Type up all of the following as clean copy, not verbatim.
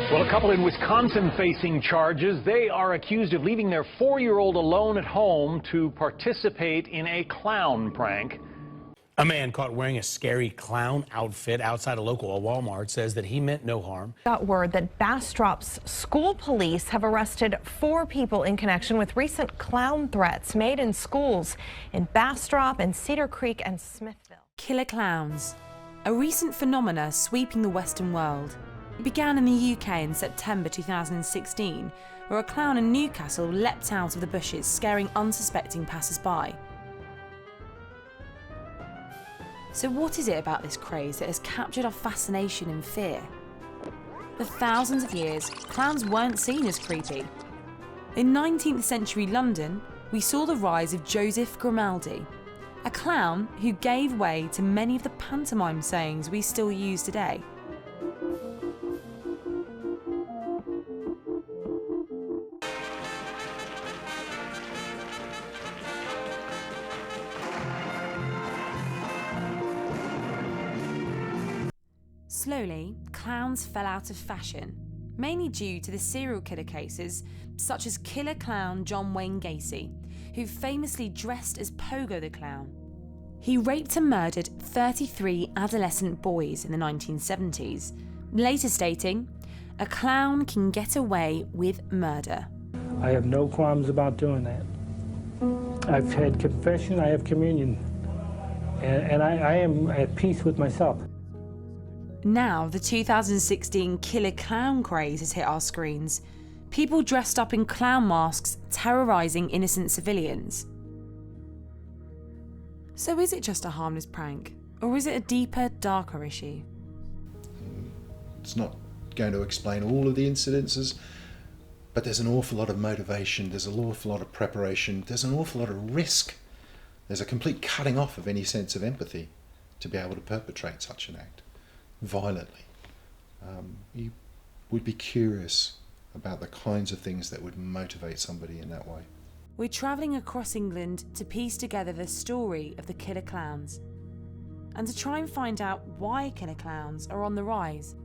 Well, a couple in Wisconsin facing charges. They are accused of leaving their 4-year-old alone at home to participate in a clown prank. A man caught wearing a scary clown outfit outside a local Walmart says that he meant no harm. Got word that Bastrop's school police have arrested 4 people in connection with recent clown threats made in schools in Bastrop and Cedar Creek and Smithville. Killer clowns, a recent phenomena sweeping the Western world. It began in the UK in September 2016, where a clown in Newcastle leapt out of the bushes, scaring unsuspecting passers-by. So what is it about this craze that has captured our fascination and fear? For thousands of years, clowns weren't seen as creepy. In 19th century London, we saw the rise of Joseph Grimaldi, a clown who gave way to many of the pantomime sayings we still use today. Slowly, clowns fell out of fashion, mainly due to the serial killer cases such as killer clown John Wayne Gacy, who famously dressed as Pogo the Clown. He raped and murdered 33 adolescent boys in the 1970s, later stating, "A clown can get away with murder." I have no qualms about doing that. I've had confession, I have communion, and I am at peace with myself. Now, the 2016 killer clown craze has hit our screens. People dressed up in clown masks terrorising innocent civilians. So is it just a harmless prank? Or is it a deeper, darker issue? It's not going to explain all of the incidences, but there's an awful lot of motivation, there's an awful lot of preparation, there's an awful lot of risk. There's a complete cutting off of any sense of empathy to be able to perpetrate such an act violently. You would be curious about the kinds of things that would motivate somebody in that way. We're travelling across England to piece together the story of the killer clowns and to try and find out why killer clowns are on the rise.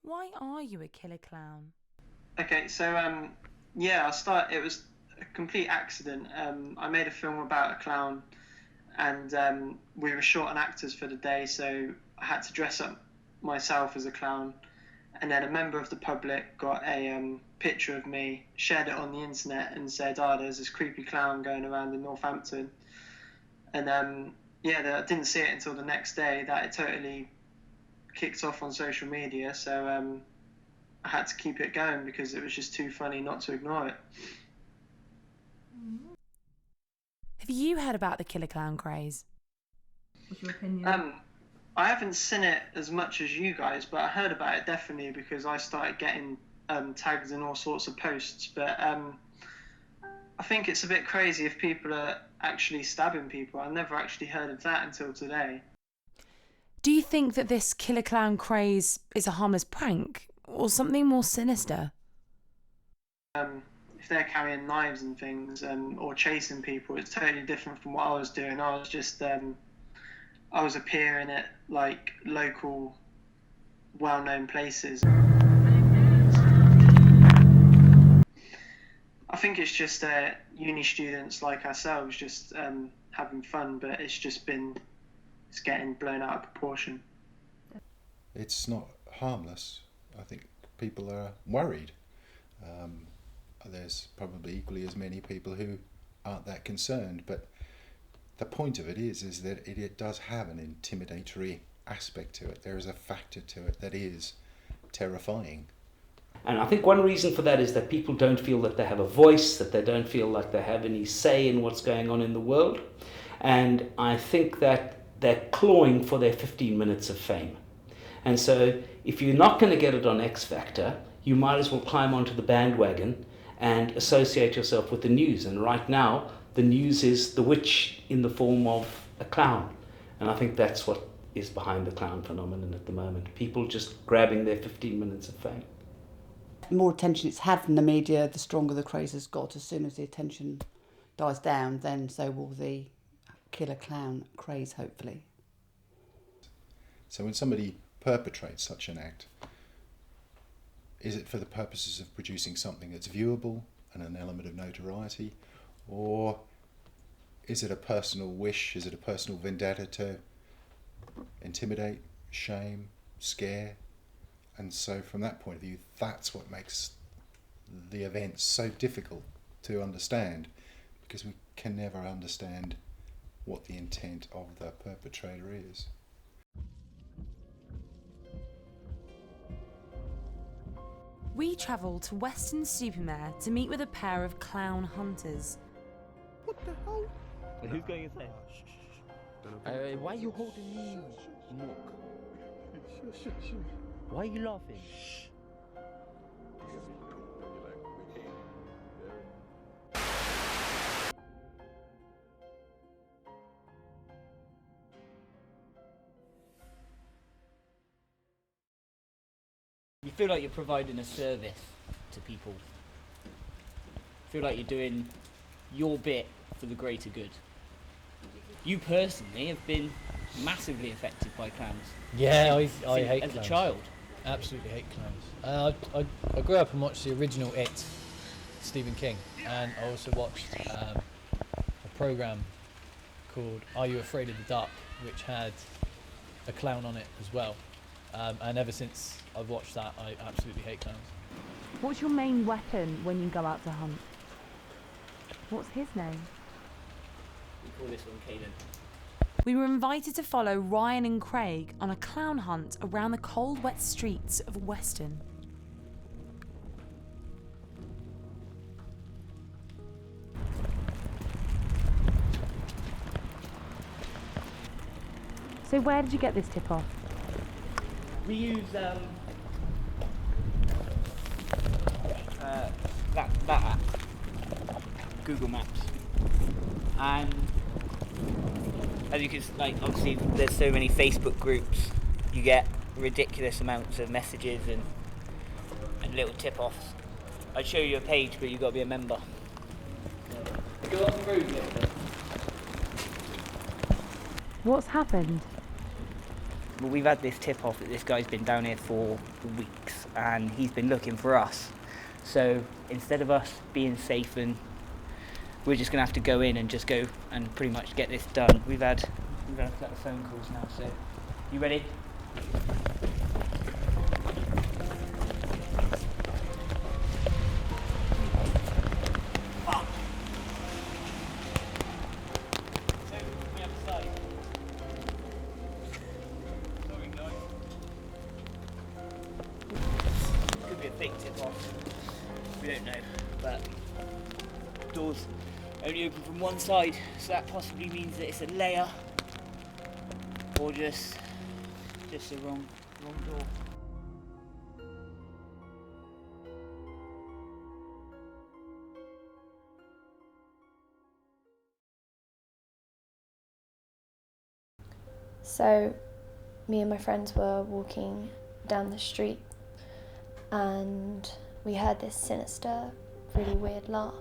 Why are you a killer clown? Okay, so it was a complete accident. I made a film about a clown, and we were short on actors for the day, so I had to dress up myself as a clown. And then a member of the public got a picture of me, shared it on the internet, and said, "Oh, there's this creepy clown going around in Northampton." And I didn't see it until the next day that it totally kicked off on social media, so I had to keep it going because it was just too funny not to ignore it. Have you heard about the killer clown craze? What's your opinion? I haven't seen it as much as you guys, but I heard about it definitely because I started getting tagged in all sorts of posts. But I think it's a bit crazy if people are actually stabbing people. I never actually heard of that until today. Do you think that this killer clown craze is a harmless prank or something more sinister? If they're carrying knives and things or chasing people, it's totally different from what I was doing. I was just I was appearing at like local well-known places. I think it's just uni students like ourselves just having fun, but it's getting blown out of proportion. It's not harmless. I think people are worried. There's probably equally as many people who aren't that concerned, but the point of it is that it does have an intimidatory aspect to it. There is a factor to it that is terrifying. And I think one reason for that is that people don't feel that they have a voice, that they don't feel like they have any say in what's going on in the world. And I think that they're clawing for their 15 minutes of fame. And so if you're not going to get it on X Factor, you might as well climb onto the bandwagon and associate yourself with the news. And right now, the news is the witch in the form of a clown. And I think that's what is behind the clown phenomenon at the moment. People just grabbing their 15 minutes of fame. The more attention it's had from the media, the stronger the craze has got. As soon as the attention dies down, then so will the killer clown craze, hopefully. So when somebody perpetrates such an act, is it for the purposes of producing something that's viewable and an element of notoriety, or is it a personal wish, is it a personal vendetta to intimidate, shame, scare? And so from that point of view, that's what makes the event so difficult to understand, because we can never understand what the intent of the perpetrator is. We travel to Weston-super-Mare to meet with a pair of clown hunters. What the hell? Who's going inside? Why are you holding me, Mook? Why are you laughing? You feel like you're providing a service to people. You feel like you're doing your bit for the greater good. You personally have been massively affected by clowns. Yeah, I hate as clowns. a child. Absolutely hate clowns. I grew up and watched the original It, Stephen King, and I also watched a programme called Are You Afraid of the Dark, which had a clown on it as well. And ever since I've watched that, I absolutely hate clowns. What's your main weapon when you go out to hunt? What's his name? We call this one Caden. We were invited to follow Ryan and Craig on a clown hunt around the cold, wet streets of Weston. So where did you get this tip off? We use that app, Google Maps, and as you can, obviously there's so many Facebook groups, you get ridiculous amounts of messages and little tip-offs. I'd show you a page, but you've got to be a member. Go on the road a little bit. What's happened? Well, we've had this tip-off that this guy's been down here for weeks, and he's been looking for us. So instead of us being safe, and we're just gonna have to go in and just go and pretty much get this done. We've had a couple of phone calls now. So you ready? We don't know, but doors only open from one side, so that possibly means that it's a layer or just the wrong door. So me and my friends were walking down the street and we heard this sinister, really weird laugh.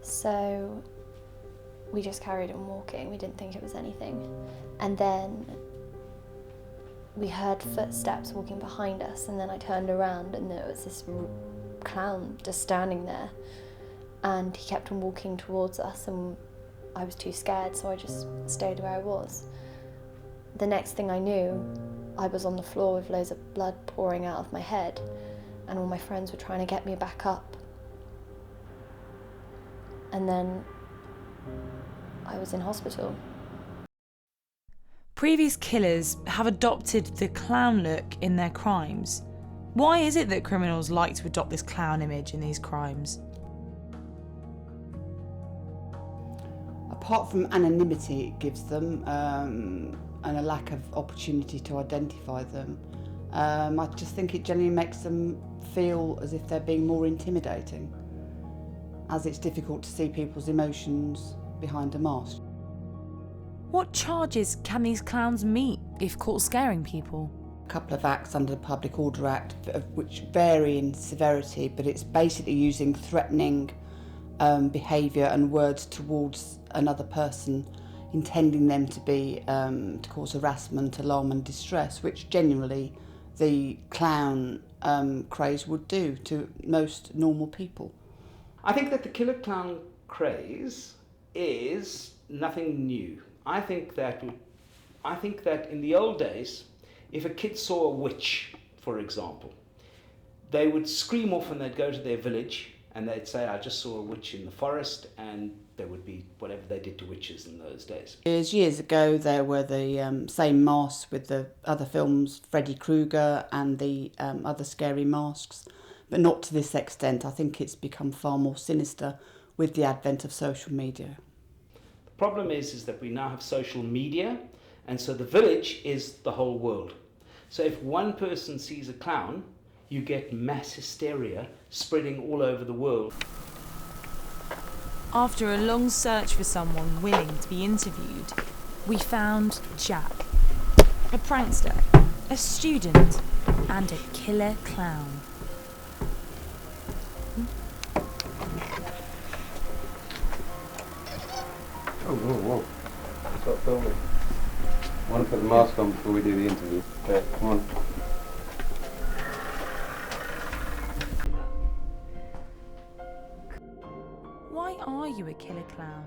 So we just carried on walking. We didn't think it was anything. And then we heard footsteps walking behind us, and then I turned around and there was this clown just standing there, and he kept on walking towards us, and I was too scared, so I just stayed where I was. The next thing I knew, I was on the floor with loads of blood pouring out of my head, and all my friends were trying to get me back up. And then I was in hospital. Previous killers have adopted the clown look in their crimes. Why is it that criminals like to adopt this clown image in these crimes? Apart from anonymity it gives them, and a lack of opportunity to identify them, I just think it generally makes them feel as if they're being more intimidating. as it's difficult to see people's emotions behind a mask. What charges can these clowns meet if caught scaring people? A couple of acts under the Public Order Act, which vary in severity, but it's basically using threatening behaviour and words towards another person, intending them to be to cause harassment, alarm and distress, which generally the clown craze would do to most normal people. I think that the killer clown craze is nothing new. I think that in the old days, if a kid saw a witch, for example, they would scream off and they'd go to their village and they'd say, I just saw a witch in the forest, and there would be whatever they did to witches in those days. Years ago, there were the same masks with the other films, Freddy Krueger and the other scary masks, but not to this extent. I think it's become far more sinister with the advent of social media. The problem is that we now have social media, and so the village is the whole world. So if one person sees a clown, you get mass hysteria spreading all over the world. After a long search for someone willing to be interviewed, we found Jack, a prankster, a student, and a killer clown. Oh, whoa. Stop filming. I want to put the mask on before we do the interview. Okay, come on. Why are you a killer clown?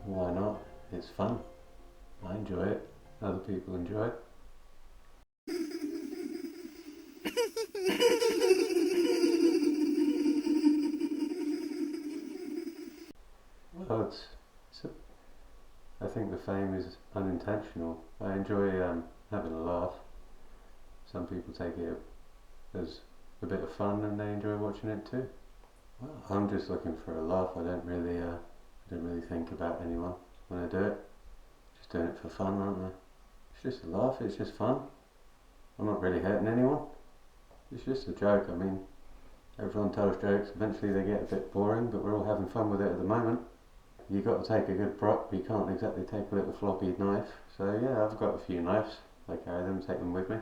Why not? It's fun. I enjoy it. Other people enjoy it. Well, I think the fame is unintentional. I enjoy having a laugh. Some people take it as a bit of fun and they enjoy watching it too. Well, I'm just looking for a laugh. I don't really think about anyone when I do it. Just doing it for fun, aren't I? It's just a laugh. It's just fun. I'm not really hurting anyone. It's just a joke. I mean, everyone tells jokes. Eventually they get a bit boring, but we're all having fun with it at the moment. You've got to take a good prop, you can't exactly take a little floppy knife. So yeah, I've got a few knives. I carry them, take them with me.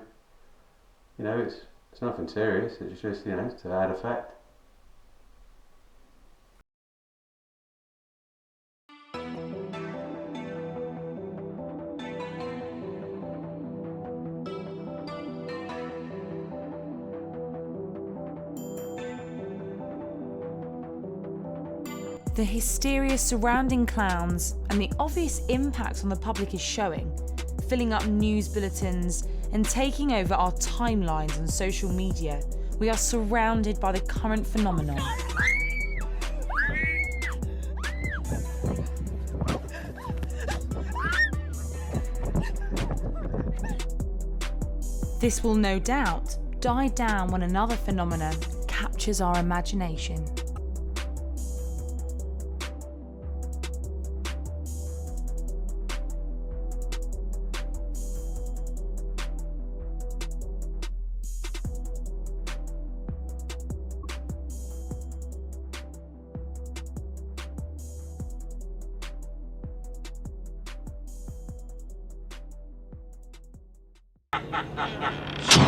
You know, it's nothing serious, it's just, you know, to add effect. The hysteria surrounding clowns and the obvious impact on the public is showing, filling up news bulletins and taking over our timelines on social media. We are surrounded by the current phenomenon. This will no doubt die down when another phenomenon captures our imagination.